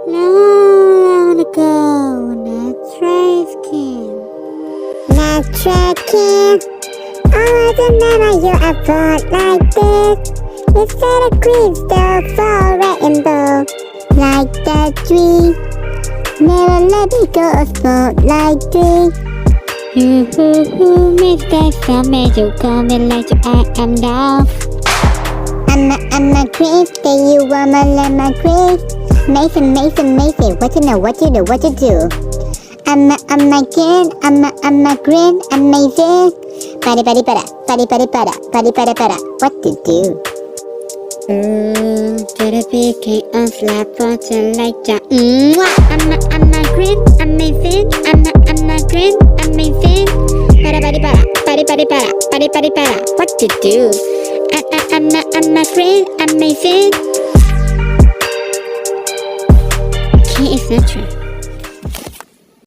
Long ago, Natra's king. Natra king. Oh, I remember you a thought like this. Instead of crystal for rainbow, like that tree. Never let me go a spotlight tree. Mr. Summer, you coming like I am now. I'm a queen, say you want my lemon queen. Mason, what you know, what you do, what you do. I'm a green, I'm a green, amazing. Bada, what to do? To the picking on slap button like that. I'm a green, amazing. I'm a green, amazing. Bada, what to do? I'm a green, amazing. He is not true.